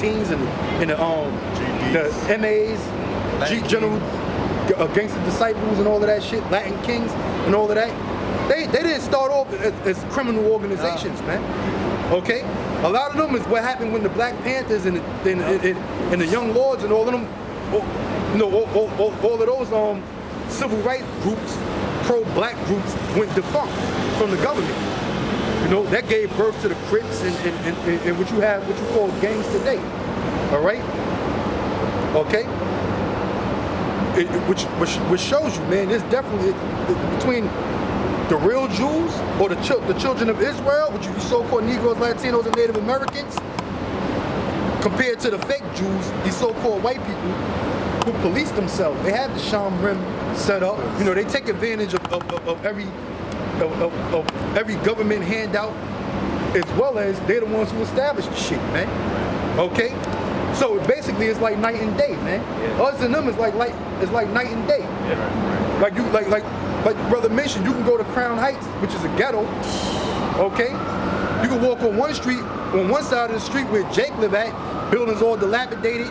teams and the MAs, General Gangster Disciples and all of that shit, Latin Kings and all of that. They didn't start off as criminal organizations, man. Okay, a lot of them is what happened when the Black Panthers and the Young Lords and all of them, all of those civil rights groups, pro-black groups went defunct from the government. You know, that gave birth to the Crips and what you call gangs today. All right, okay. Which shows you, man, there's definitely between the real Jews or the children of Israel, which you so-called Negroes, Latinos, and Native Americans, compared to the fake Jews, these so-called white people who police themselves. They have the Sham Rim set up. You know, they take advantage of every government handout, as well as they're the ones who establish the shit, man. Okay? So basically, it's like night and day, man. Yeah. Us and them is like night and day. Yeah. Like the brother mentioned, you can go to Crown Heights, which is a ghetto. Okay, you can walk on one street, on one side of the street where Jake live at, buildings all dilapidated,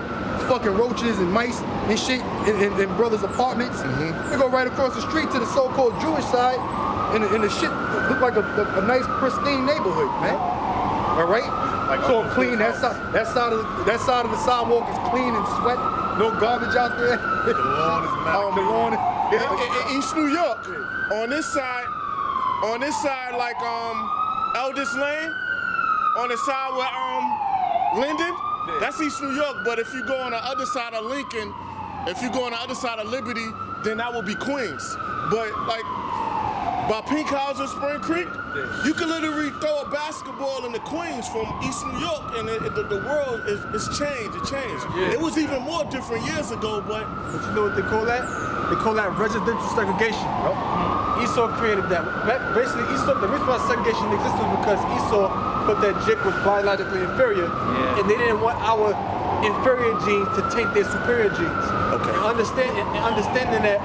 fucking roaches and mice and shit in brothers' apartments. You go right across the street to the so-called Jewish side, and the shit look like a nice pristine neighborhood, man. All right. Like so clean. That side of the sidewalk is clean and swept. No garbage out there. The lawn is mad. The lawn. In East New York, on this side, like Eldest Lane, on the side where Linden, that's East New York. But if you go on the other side of Lincoln, if you go on the other side of Liberty, then that would be Queens. But like by Pink House or Spring Creek, you can literally throw a basketball in the Queens from East New York, and the world is changed. It changed. Yeah. It was even more different years ago, but you know what they call that? They call that residential segregation, bro. Esau created that. Basically, the reason why segregation existed was because Esau thought that Jake was biologically inferior, and they didn't want our inferior genes to taint their superior genes. Okay. And understanding that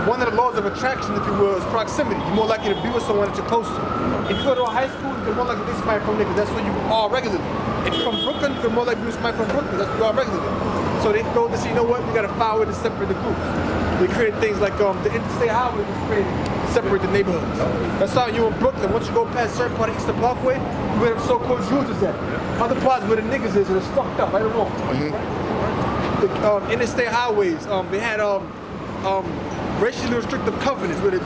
one of the laws of attraction, if you will, is proximity. You're more likely to be with someone that you're close to. If you go to a high school, you're more likely to be somebody from there because that's where you are regularly. If you're from Brooklyn, you're more likely to be somebody from Brooklyn. That's where you are regularly. So they thought this, you know what, we got to find a way to separate the groups. They created things like the interstate highway was created to separate the neighborhoods. That's how you in Brooklyn. Once you go past a certain part of Eastern Parkway, where the so-called Jews is at. Other parts where the niggas is, and it's fucked up, right or wrong. The interstate highways, they had racially restrictive covenants where the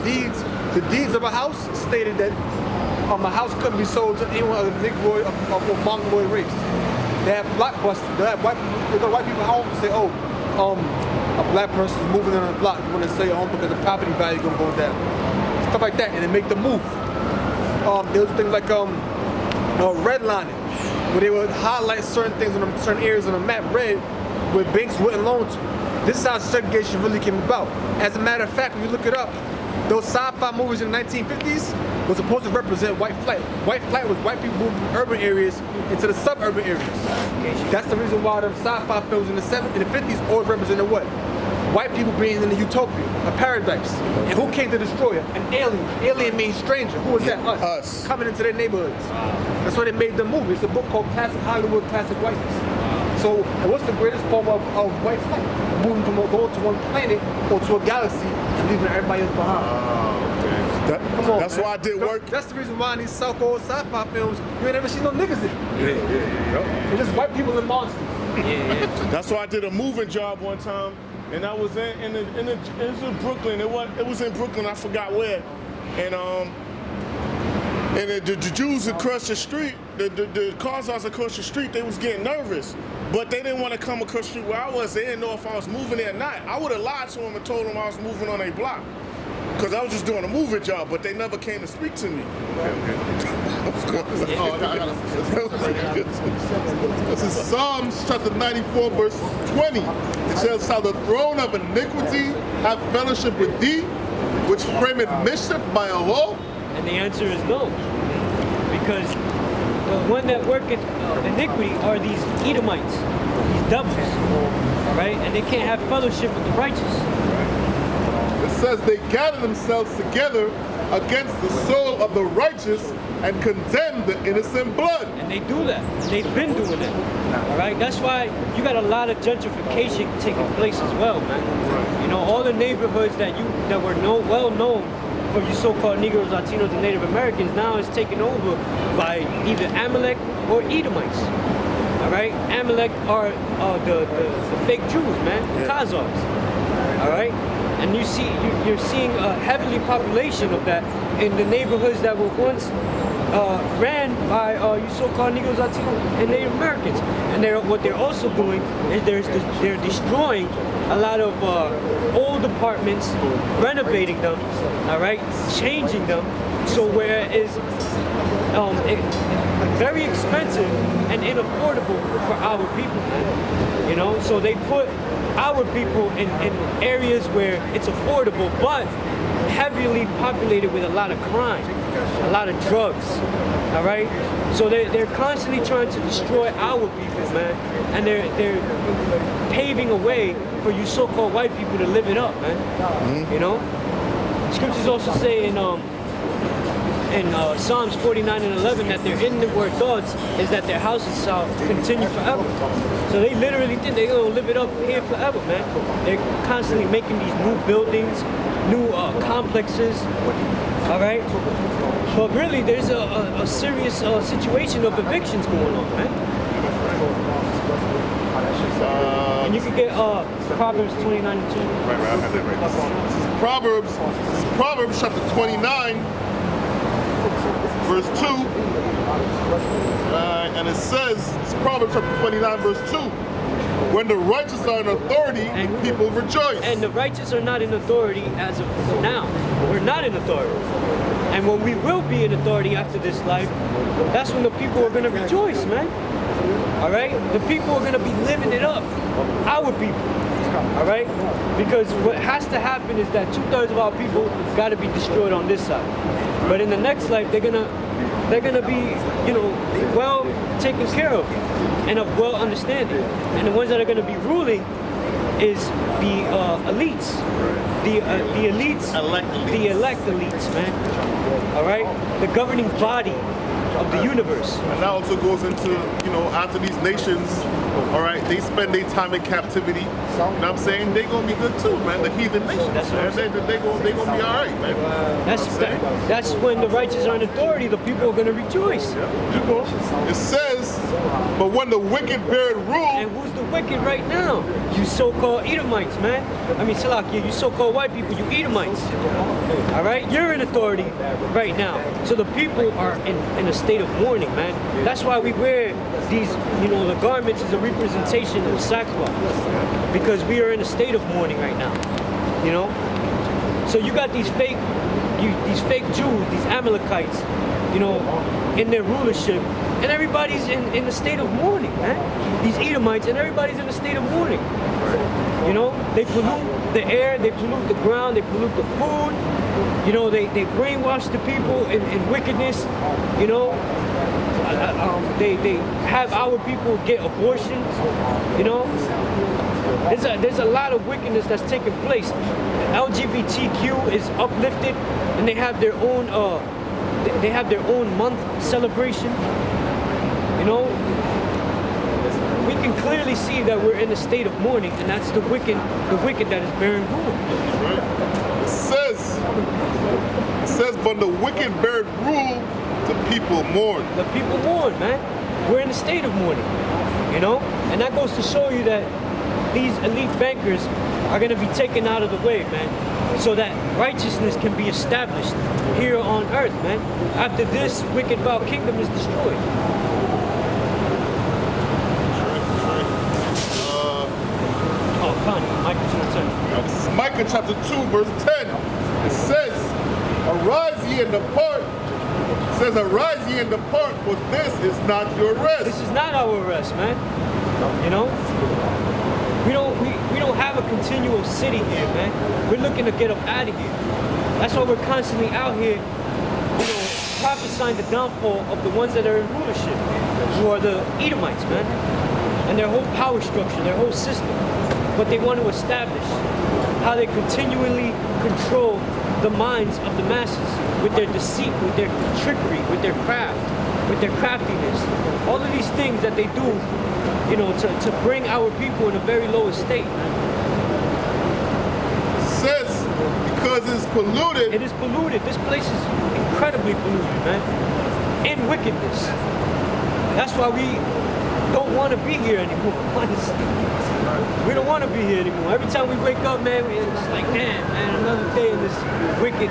deeds of a house stated that a house couldn't be sold to anyone other than Negroid or Mongoloid race. They have blockbusters. They go to white people's home and say, oh, a black person is moving on the block. You want to sell your home because the property value is going to go down. Stuff like that, and they make the move. There was things like redlining, where they would highlight certain things on certain areas on the map red, where banks wouldn't loan to. This is how segregation really came about. As a matter of fact, when you look it up, those sci-fi movies in the 1950s was supposed to represent white flight. White flight was white people moving from urban areas into the suburban areas. That's the reason why the sci-fi films in the 50s always represented what? White people being in a utopia, a paradise. And who came to destroy it? An alien. Alien means stranger. Who was that? Us. Coming into their neighborhoods. That's why they made the movie. It's a book called Classic Hollywood, Classic Whiteness. So what's the greatest form of white flight? Moving from going to one planet or to a galaxy and leaving everybody else behind. Come on, that's why I did work. That's the reason why in these so-called sci-fi films, you ain't never seen no niggas in it. They're just white people and monsters. That's why I did a moving job one time, and I was it was in Brooklyn. It was in Brooklyn. I forgot where, and the Jews across the street, the cars across the street, they was getting nervous. But they didn't want to come across the street where I was. They didn't know if I was moving there or not. I would have lied to them and told them I was moving on a block. Because I was just doing a moving job, but they never came to speak to me. This is Psalms chapter 94, verse 20. It says, how the throne of iniquity have fellowship with thee, which frameth mischief by a law? And the answer is no. Because the one that worketh iniquity are these Edomites, these devils, right? And they can't have fellowship with the righteous. It says they gather themselves together against the soul of the righteous and condemn the innocent blood. And they do that. And they've been doing that. All right. That's why you got a lot of gentrification taking place as well, man. You know, all the neighborhoods that were well known for you so-called Negroes, Latinos, and Native Americans now is taken over by either Amalek or Edomites. All right. Amalek are the fake Jews, man, the Khazars. All right. And you're seeing a heavily population of that in the neighborhoods that were once ran by you so-called Negroes, Latinos, and Native Americans. And what they're also doing is they're destroying a lot of old apartments, renovating them, all right, changing them, so where it is very expensive and unaffordable for our people, man. You know, so they put our people in areas where it's affordable, but heavily populated with a lot of crime, a lot of drugs, all right? So they're constantly trying to destroy our people, man, and they're paving a way for you so-called white people to live it up, man. You know? Scriptures also say in Psalms 49 and 11 that their inward thoughts is that their houses shall continue forever. So they literally think they're gonna live it up here forever, man. They're constantly making these new buildings, new complexes, all right? But really, there's a serious situation of evictions going on, man. And you can get Proverbs 29 and 2. Right, I have that right. Proverbs chapter 29, verse 2. And it says, it's Proverbs chapter 29, verse 2. When the righteous are in authority, people rejoice. And the righteous are not in authority as of now. We're not in authority. And when we will be in authority after this life, that's when the people are going to rejoice, man. All right? The people are going to be living it up. Our people. All right? Because what has to happen is that 2/3 of our people got to be destroyed on this side. But in the next life, they're gonna be, you know, well taken care of and of well understanding. And the ones that are gonna be ruling is the elites, the elites, the elect elites, man. All right, the governing body of the universe. And that also goes into, you know, after these nations, all right, they spend their time in captivity. You know what I'm saying? They're going to be good too, man. The heathen nations. That's what I'm saying. They're going to be all right, man. That's when the righteous are in authority, the people are going to rejoice. Keep going. It says, but when the wicked bear rule, And who's the wicked right now? You so-called Edomites, man. I mean, Salakia, you so-called white people, you Edomites. All right? You're in authority right now. So the people are in a state of mourning, man. That's why we wear these, you know, the garments is a representation of sackcloth. Because we are in a state of mourning right now. You know? So you got these fake Jews, these Amalekites, you know, in their rulership, and everybody's in a state of mourning, man. These Edomites, and everybody's in a state of mourning. You know, they pollute the air, they pollute the ground, they pollute the food. You know, they brainwash the people in wickedness. You know, they have our people get abortions. You know, there's a lot of wickedness that's taking place. LGBTQ is uplifted, and they have their own month celebration. You know, we can clearly see that we're in a state of mourning, and that's the wicked that is bearing rule. it says, but the wicked bear rule, the people mourn. The people mourn, man. We're in a state of mourning, you know? And that goes to show you that these elite bankers are going to be taken out of the way, man, so that righteousness can be established here on earth, man, after this wicked vile kingdom is destroyed. This is Micah chapter 2, verse 10. It says, arise ye and depart. It says, arise ye and depart, for this is not your rest. This is not our rest, man. You know? We don't have a continual city here, man. We're looking to get up out of here. That's why we're constantly out here, you know, prophesying the downfall of the ones that are in rulership, who are the Edomites, man. And their whole power structure, their whole system. What they want to establish, how they continually control the minds of the masses. with their deceit, with their trickery, with their craft, with their craftiness. All of these things that they do, you know, to bring our people in a very low estate. Says because it's polluted. It is polluted. This place is incredibly polluted, man. And wickedness. That's why we don't want to be here anymore, honestly. We don't want to be here anymore. Every time we wake up, man, it's like, man, another day in this wicked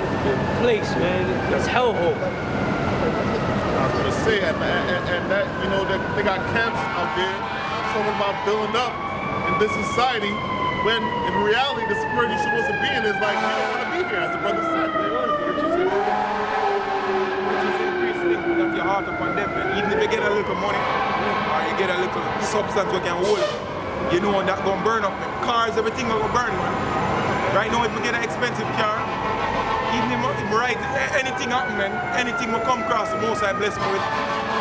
place, man. It's hellhole. I was gonna say, and that, you know, that they got camps out there talking about building up in this society, when in reality the spirit you're supposed to be in is like, we don't want to be here, as the brother said. Which is increasing that your heart upon them, man. Even if you get a little money or you get a little substance we can hold, you know that gonna burn up, man. Cars, everything gonna burn, man. Right now, if we get an expensive car, even if I ride anything happen, man, anything will come across the most I bless me with.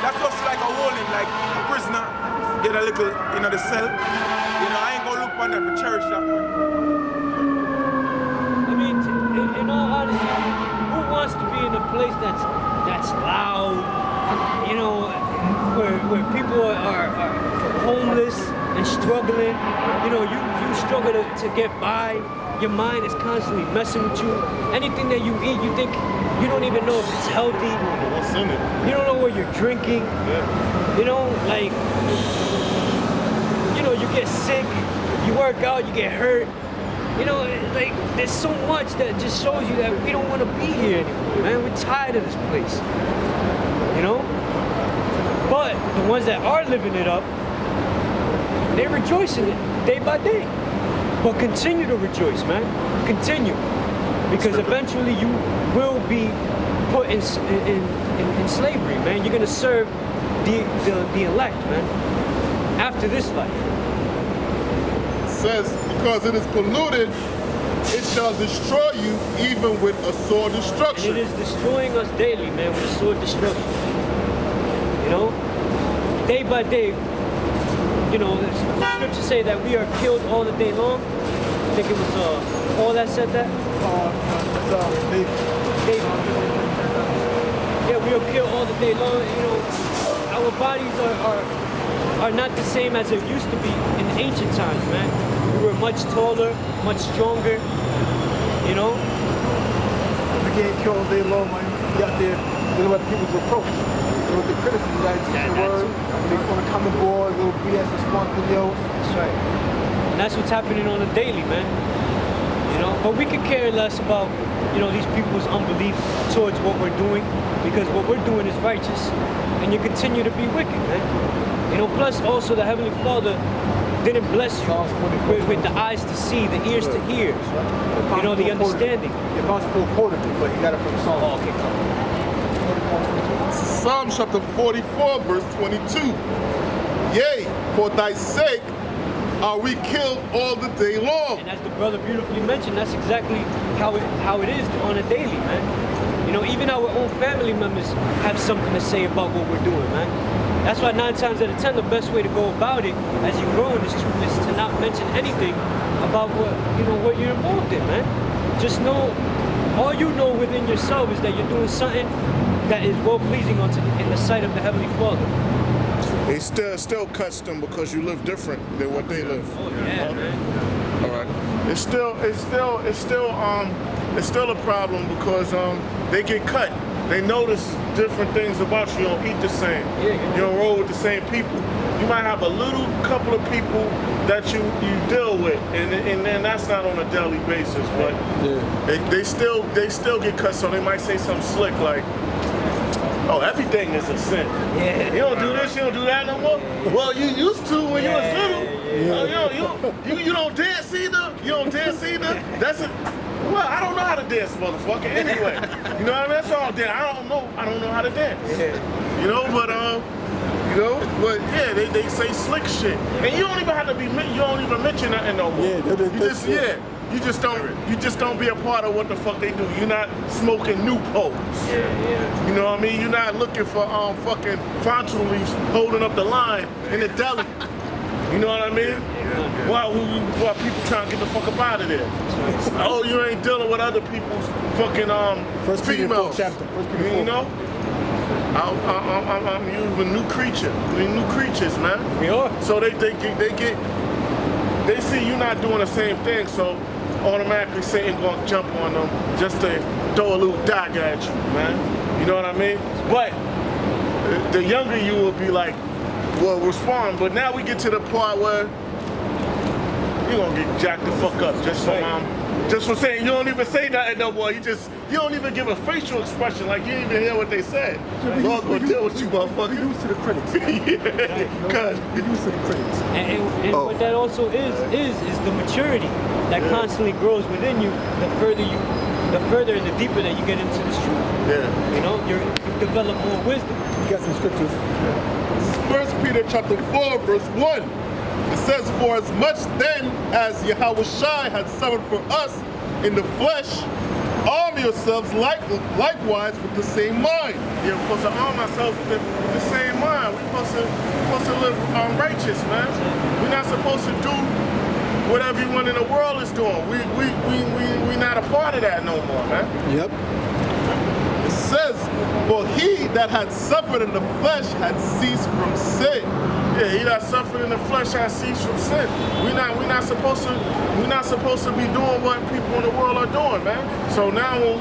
That's just like a holding, like a prisoner get a little, you know, the cell. You know, I ain't gonna look on that for church, that, man. I mean, in all honesty, who wants to be in a place that's loud, you know, where people are homeless and struggling? You know, you struggle to get by. Your mind is constantly messing with you. Anything that you eat, you think you don't even know if it's healthy. What's in it? You don't know what you're drinking. You know, like, you know, you get sick, you work out, you get hurt. You know, like, there's so much that just shows you that we don't want to be here anymore, man. We're tired of this place. You know? But the ones that are living it up, they rejoice in it day by day. But continue to rejoice, man. Continue. Because eventually you will be put in slavery, man. You're going to serve the elect, man, after this life. Says because it is polluted, it shall destroy you even with a sword And destruction. it is destroying us daily, man, with sword destruction. You know? Day by day, you know, the scriptures say that we are killed all the day long. I think it was Paul that said that. David. Yeah, we are killed all the day long. You know, our bodies are not the same as it used to be in ancient times, man. We were much taller, much stronger. You know? We getting killed all day long, man. You out there dealing with people's approach. Dealing with the criticism that teach the word. They want to come aboard, little BS response videos. That's right. And that's what's happening on a daily, man. You know, but we could care less about, you know, these people's unbelief towards what we're doing, because what we're doing is righteous, and you continue to be wicked, man. You know, plus also the Heavenly Father didn't bless you with the eyes to see, the ears to hear, you know, the understanding. You're possible quoted it, but you got it from Psalm. Oh, okay, come on. Psalm chapter 44, verse 22. Yea, for thy sake are we killed all the day long. And as the brother beautifully mentioned, that's exactly how it is on a daily, man. You know, even our own family members have something to say about what we're doing, man. That's why 9 times out of 10, the best way to go about it as you grow in this truth is to not mention anything about what you're involved in, man. Just know, all you know within yourself is that you're doing something that is well pleasing in the sight of the Heavenly Father. They still custom because you live different than what they live. Oh yeah, man. All right. It's still a problem because they get cut. They notice different things about you. You don't eat the same. Yeah. You don't roll with the same people. You might have a little couple of people that you deal with, and then that's not on a daily basis. But they still get cut, so they might say something slick like, "Oh, everything is a sin. Yeah. You don't do this, you don't do that no more. Well, you used to when you was little. You don't dance either. You don't dance either. That's it. Well, I don't know how to dance, motherfucker. Anyway, you know what I mean? That's all. Then I don't know how to dance. Yeah. You know, but yeah, they say slick shit, and you don't even have to be. You don't even mention nothing no more. You just don't be a part of what the fuck they do. You're not smoking Newports. Yeah. You know what I mean? You're not looking for fucking Fontaine leaves holding up the line in the deli. You know what I mean? Why people trying to get the fuck up out of there? Oh, you ain't dealing with other people's fucking First Peter females. 4th chapter. First Peter 4th. You know? I'm using a new creature. We new creatures, man. We are. So they see you not doing the same thing, so automatically Satan gonna jump on them just to throw a little dagger at you, man. You know what I mean? But the younger you will be like, will respond. But now we get to the part where you gonna get jacked the fuck up just for saying you don't even say nothing no more. You don't even give a facial expression like you didn't even hear what they said. Lord gonna deal with you, motherfucker. Used to the critics. Yeah, cause We're used to the critics. And what that also is the maturity that constantly grows within you. The further and the deeper that you get into this truth. yeah. You know, you develop more wisdom. You got some scriptures. This is 1 Peter chapter 4, verse 1. It says, for as much then as Yahushua had suffered for us in the flesh, arm yourselves likewise with the same mind. You're supposed to arm ourselves with the same mind. We're supposed to live righteous, man. We're not supposed to do what everyone in the world is doing. We not a part of that no more, man. Yep. It says, for he that had suffered in the flesh had ceased from sin. Yeah, he that suffered in the flesh has ceased from sin. We're not supposed to be doing what people in the world are doing, man. So now when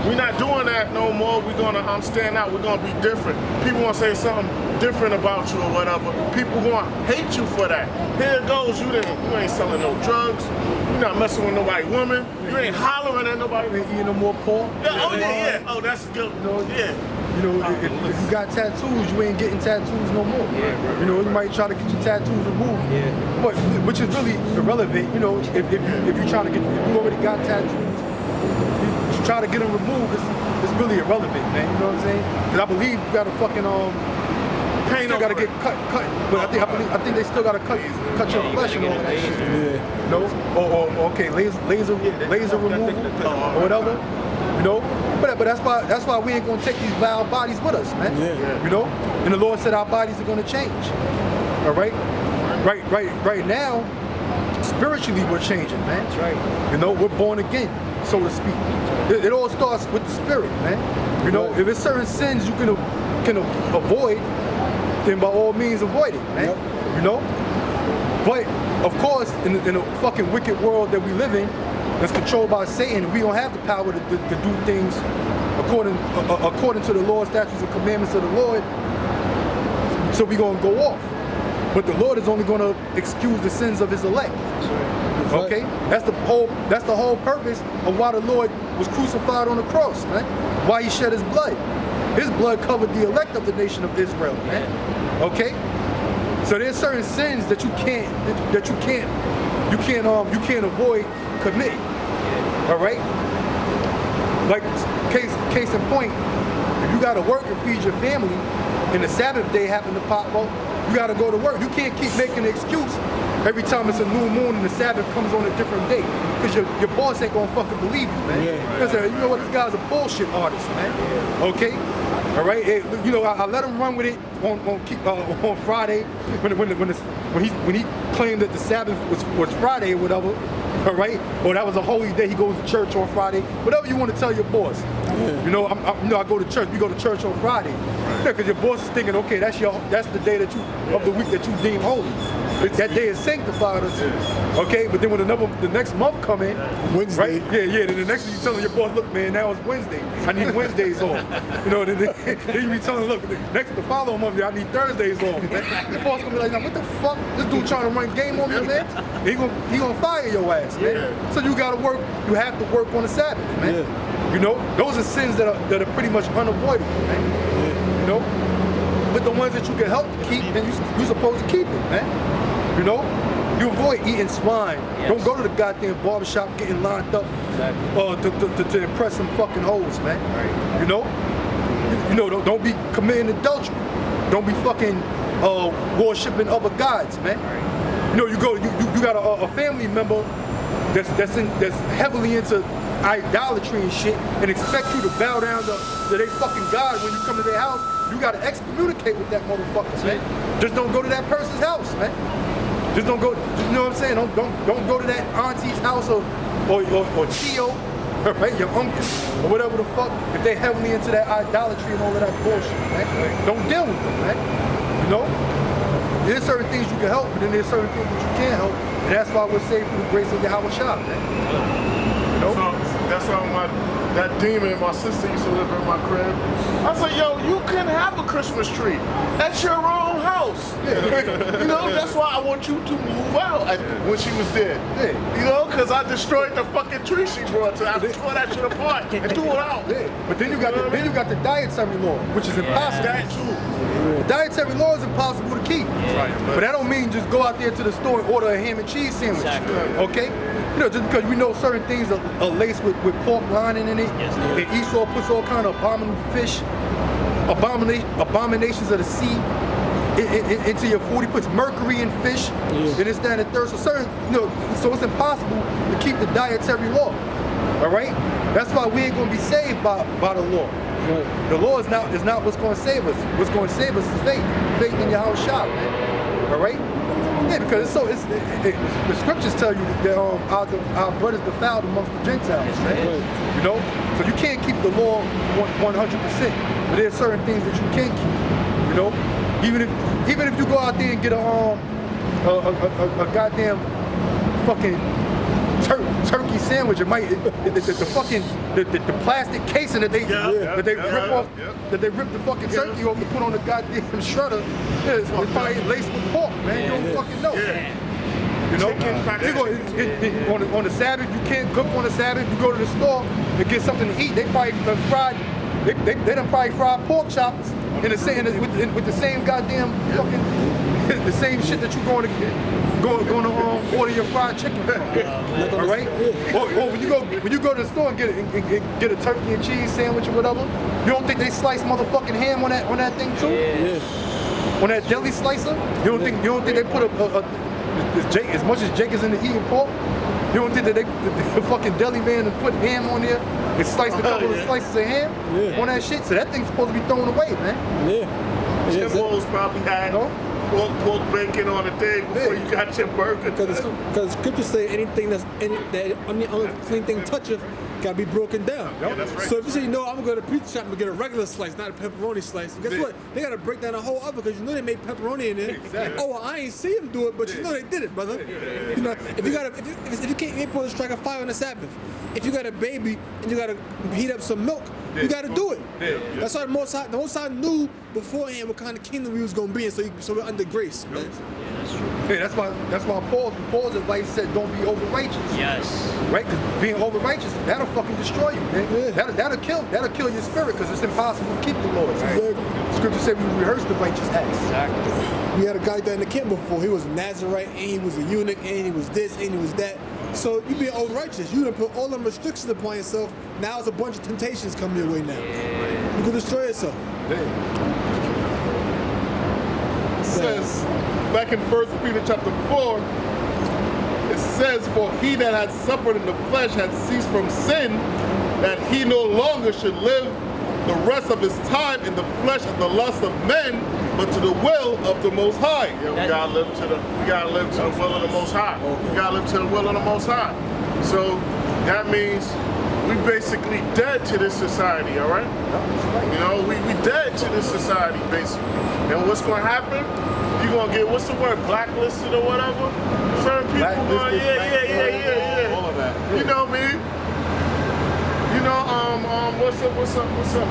we're not doing that no more, we're gonna stand out, we're gonna be different. People gonna say something different about you or whatever. People gonna hate you for that. Here it goes, you ain't selling no drugs, you're not messing with nobody woman, you ain't hollering at nobody. You ain't eating no more pork. Yeah, oh yeah. Oh, that's good. Yeah. You know, if you got tattoos, you ain't getting tattoos no more. Yeah. You know, you might try to get your tattoos removed. Yeah. But which is really irrelevant. You know, if you trying to get, if you already got tattoos, you try to get them removed. It's really irrelevant, man. You know what I'm saying? Because I believe you got to fucking Paint still got to over get cut. But I think they still got to cut your flesh and all that shit. Yeah. You know, or okay, laser removal or whatever. You know, but that's why we ain't gonna take these vile bodies with us, man. Yeah. You know, and the Lord said our bodies are gonna change. All right, right now, spiritually we're changing, man. That's right. You know, we're born again, so to speak. It all starts with the spirit, man. You know, if it's certain sins you can avoid, then by all means avoid it, man. Yep. You know, but of course, in the fucking wicked world that we live in, that's controlled by Satan, we don't have the power to do things according to the law, statutes, and commandments of the Lord. So we're gonna go off. But the Lord is only gonna excuse the sins of his elect. Okay? That's the whole purpose of why the Lord was crucified on the cross, man. Why he shed his blood. His blood covered the elect of the nation of Israel, man. Okay? So there's certain sins that you can't avoid committing. All right? Like case in point, if you gotta work and feed your family and the Sabbath day happen to pop up, you gotta go to work. You can't keep making an excuse every time it's a new moon and the Sabbath comes on a different day. Because your boss ain't gonna fucking believe you, man. Yeah. You know what, this guy's a bullshit artist, man. Okay? All right, you know, I let him run with it on Friday when he claimed that the Sabbath was Friday or whatever. All right, or that was a holy day. He goes to church on Friday. Whatever you want to tell your boss. Yeah. You know, I go to church. We go to church on Friday. Yeah, because your boss is thinking, okay, that's the day of the week that you deem holy. That day is sanctified unto you. Okay, but then when the next month come in, Wednesday. right? Yeah. Then the next thing you telling your boss, look, man, now it's Wednesday. I need Wednesdays off. You know, then you be telling, look, the following month, I need Thursdays off. Man. The boss gonna be like, now what the fuck? This dude trying to run game on me, man. He gonna fire your ass, man. So you gotta work. You have to work on the Sabbath, man. Yeah. You know, those are sins that are pretty much unavoidable, man. Yeah. You know, but the ones that you can help keep, then you're supposed to keep it, man. You know, you avoid eating swine. Yes. Don't go to the goddamn barbershop getting lined up to impress some fucking hoes, man. Right. You know, don't be committing adultery. Don't be fucking worshiping other gods, man. Right. You know, you got a family member that's heavily into idolatry and shit, and expect you to bow down to their fucking god when you come to their house. You gotta excommunicate with that motherfucker, man. Just don't go to that person's house, man. Just don't go. You know what I'm saying? Don't go to that auntie's house or Tio, right? Your uncle or whatever the fuck. If they heavily into that idolatry and all of that bullshit, right? Don't deal with them, right? You know. There's certain things you can help, but then there's certain things that you can't help, and that's why we're saved through the grace of Yahweh Shah, man. You know. So that's how that demon and my sister used to live in my crib. I said, yo, you can have a Christmas tree at your own house. Yeah. You know, that's why I want you to move out when she was dead. Yeah. You know, because I destroyed the fucking tree she brought to. I tore that shit apart and threw it out. Yeah. But then you got the dietary law, which is impossible. That too. The dietary law is impossible to keep. Right. But that don't mean just go out there to the store and order a ham and cheese sandwich. Exactly. Okay? You know, just because we know certain things are laced with pork lining in it, and Esau puts all kind of abominable fish, abominations of the sea into your food. He puts mercury in fish, and it's down in thirst. So certain, so it's impossible to keep the dietary law. All right? That's why we ain't gonna be saved by the law. The law is not what's gonna save us. What's gonna save us is faith in Yahweh Shah, man. All right? Yeah, because the scriptures tell you that our brothers defiled amongst the Gentiles, right? You know, so you can't keep the law 100%, but there's certain things that you can keep. You know, even if you go out there and get a goddamn fucking turkey sandwich, it might the plastic casing that they rip off, that they rip the fucking turkey off to put on the goddamn shredder. It's probably laced with pork, man. You don't fucking know. You know, on the Sabbath, you can't cook on the Sabbath. You go to the store and get something to eat. They probably done fried. They done probably fried pork chops with the same goddamn fucking the same shit that you're going to order your fried chicken from. All right? Or when you go to the store and get a turkey and cheese sandwich or whatever, you don't think they slice motherfucking ham on that thing too? Yeah. On that deli slicer? You don't think they put as much as Jake is into eating pork? You don't think that the fucking deli man put ham on there and sliced a couple of slices of ham on that shit? So that thing's supposed to be thrown away, man. Yeah. Jim Bowles probably had pork bacon on the thing before you got your burger. Because scriptures say anything that any unclean thing toucheth gotta be broken down. Yeah, that's right. So if you say, I'm gonna go to the pizza shop and get a regular slice, not a pepperoni slice, guess what? They gotta break down the whole oven because you know they made pepperoni in there. Exactly. Oh, well, I ain't see them do it, but you know they did it, brother. You know, if you can't supposed to strike a fire on the Sabbath, if you got a baby and you gotta heat up some milk, you gotta do it. That's why the Most High knew beforehand what kind of kingdom we was gonna be in, so we're under grace, man. Yeah, that's why Paul's advice said don't be over righteous. Yes. Right? Because being over righteous, that'll fucking destroy you, man. Yeah. That'll kill your spirit because it's impossible to keep the laws. Right? Scripture said we rehearse the righteous acts. Exactly. We had a guy down in the camp before. He was a Nazarite, and he was a eunuch, and he was this, and he was that. So you being over righteous, you done put all them restrictions upon yourself. Now it's a bunch of temptations coming your way now. You can destroy yourself. It says back in 1 Peter chapter 4, it says, for he that had suffered in the flesh had ceased from sin, that he no longer should live the rest of his time in the flesh of the lust of men, but to the will of the Most High. Yeah, we gotta live to the will of the Most High. We gotta live to the will of the Most High. So that means we basically dead to this society, all right? You know, we dead to this society, basically. And what's gonna happen? You're gonna get, what's the word, blacklisted or whatever? Certain people going, yeah. All of that. You know me. You know, what's up?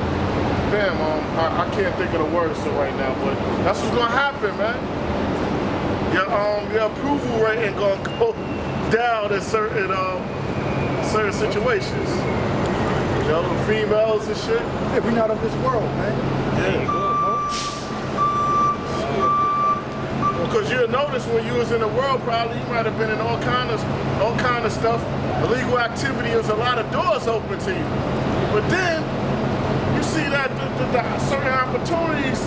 Damn, I can't think of the words right now, but that's what's gonna happen, man. Your approval rate ain't gonna go down in certain situations. You know, the females and shit. Yeah, we're not of this world, man. Yeah. Because you'll notice when you was in the world, probably you might have been in all kind of stuff. Illegal activity, there's a lot of doors open to you. But then you see that the certain opportunities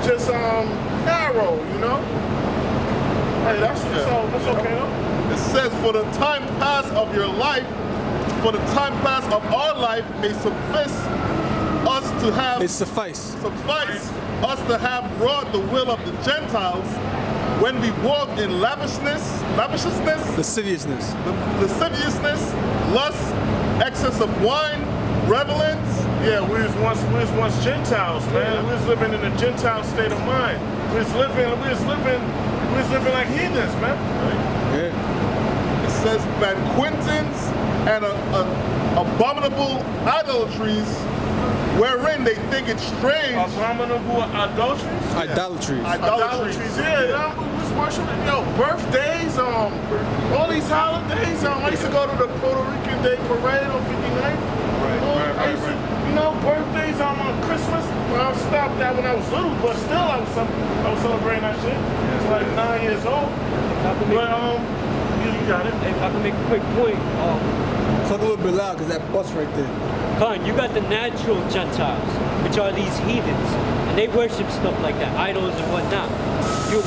just narrow, you know. Hey, that's okay though. It says, for the time past of your life, for the time past of our life may suffice us to have. It suffice us to have brought the will of the Gentiles when we walk in lavishness, Lasciviousness. lasciviousness, lust, excess of wine, revelings. Yeah, we was once Gentiles, man. We was living in a Gentile state of mind. We was living like heathens, man. It says banquetings and abominable idolatries, wherein they think it strange. Abominable adulteries. Idolatry. Idolatries, yeah. We was worshiping, birthdays, all these holidays. I used to go to the Puerto Rican Day Parade on 59th. I used to, birthdays on Christmas. Well, I stopped that when I was little, but still I was celebrating that shit. I was like 9 years old. But you got it. If I can make a quick point, Talk a little bit loud, because that bus right there. Khan, you got the natural Gentiles, which are these heathens, and they worship stuff like that, idols and whatnot.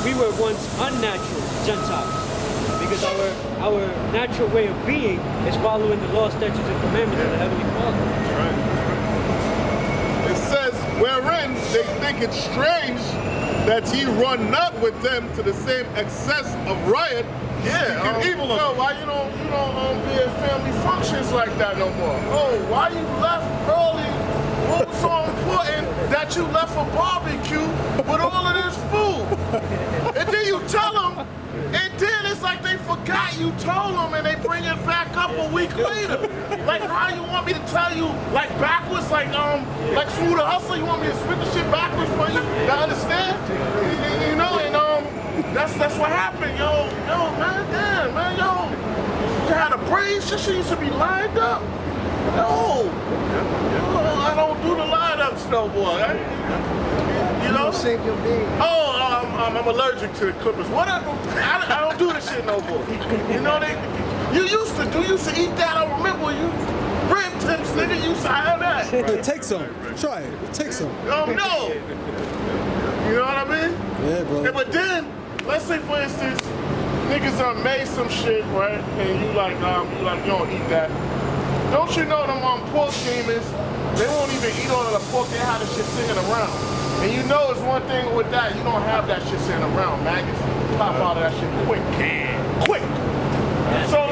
We were once unnatural Gentiles, because our natural way of being is following the law, statutes, and commandments of the Heavenly Father. It says, wherein they think it strange that ye run not with them to the same excess of riot. Yeah, evil of yo, why you don't be at family functions like that no more? Oh, why you left early? What was so important that you left for barbecue with all of this food? And then you tell them, and then it's like they forgot you told them, and they bring it back up a week later. Like, how you want me to tell you, like backwards, like Smooth the Hustler? You want me to spit the shit backwards for you to understand? You know, and that's what happened, yo, man, damn, man, yo. You had a braid, shit used to be lined up. No, I don't do the lineups no more. You know? Shake your beard. Oh, I'm allergic to the Clippers. I don't do this shit no more. You know you used to eat that. I remember you. Rib tips, nigga, you used to have that. Hey, take some. Try it. Take some. No. You know what I mean? Yeah, bro. Yeah, but then, let's say for instance, niggas made some shit, right? And you like, you don't eat that. Don't you know them pork demons, they won't even eat all of the pork, they have the shit sitting around. And you know it's one thing with that, you don't have that shit sitting around, maggots pop out of that shit quick. Quick! So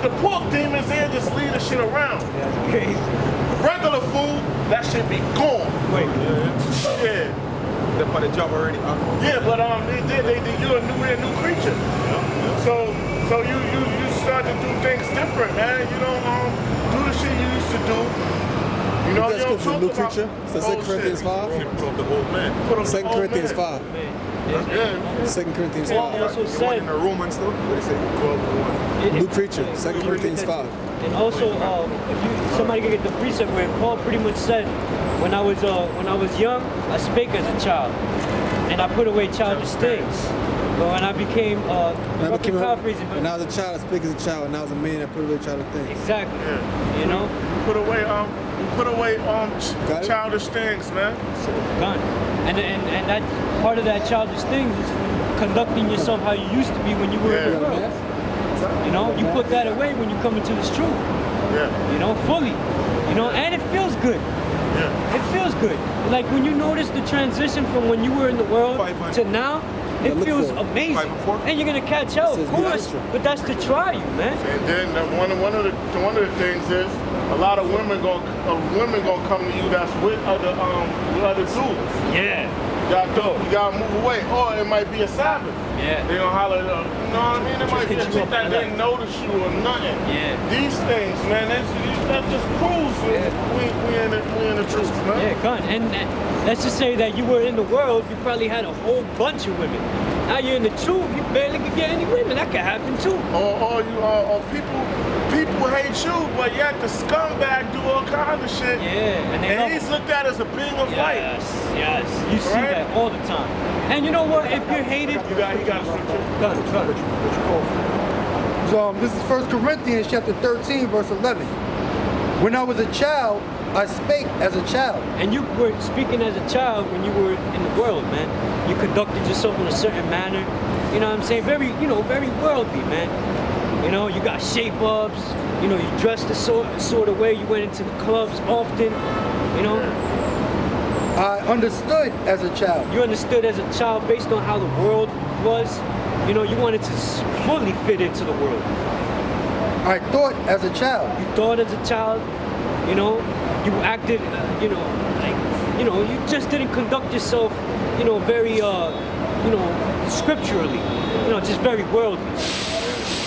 the pork demons, they'll just leave the shit around. Regular food, that shit be gone. Yeah. They're on the job already. Yeah, but you're a new creature. So you start to do things different, man. You don't do the shit you used to do. You know, you don't talk new about creature. So 2 Corinthians 5. Put up the old man. 2 Corinthians 5. Yeah. 2 Corinthians It 5. also The one said, in the Romans though. What is it? 12:1. New creature. 2 Corinthians 5. and also, if somebody can get the precept where Paul pretty much said, when I was young, I spake as a child, and I put away childish things. But when I became, paraphrasing, When I was a child, I speak as a child. When I was a man, I put away childish things. exactly, Yeah. you know, You put away Got it? childish things, man. done. And that part of that childish things is conducting yourself how you used to be when you were in the world. You know, you put that away when you come into this truth. Yeah. You know, fully. You know, and it feels good. Yeah. It feels good. Like when you notice the transition from when you were in the world 500. to now, it look feels for it. amazing. 5 and 4? And you're gonna catch up, This of is the course. extra. But that's to try you, man. And then one of the things is a lot of women gonna come to you that's with other dudes. Yeah. You gotta move away, or it might be a Sabbath. Yeah. They gonna holler, you know what I mean? It might be a hit you chick up that on didn't that. notice you or nothing. Yeah. These things, man, that just proves we in the truth, man. Yeah, gun. And let's just say that you were in the world, you probably had a whole bunch of women. Now you're in the truth, you barely could get any women. That could happen too. Or people hate you, but yet the scumbag do all kinds of shit. Yeah, and they love And he's looked at as a being of light. Yes. You see Right? that all the time. And you know what? If you're hated, He got a scripture. gun. So this is 1 Corinthians chapter 13, verse 11. When I was a child, I spake as a child. And you were speaking as a child when you were in the world, man. You conducted yourself in a certain manner. You know what I'm saying? Very worldly, man. You know, you got shape-ups. You know, you dressed a sort of way. You went into the clubs often. You know, I understood as a child. You understood as a child based on how the world was. You know, you wanted to fully fit into the world. I thought as a child. You thought as a child, you know, you acted, you know, like, you know, you just didn't conduct yourself, you know, very, you know, scripturally, you know, just very worldly.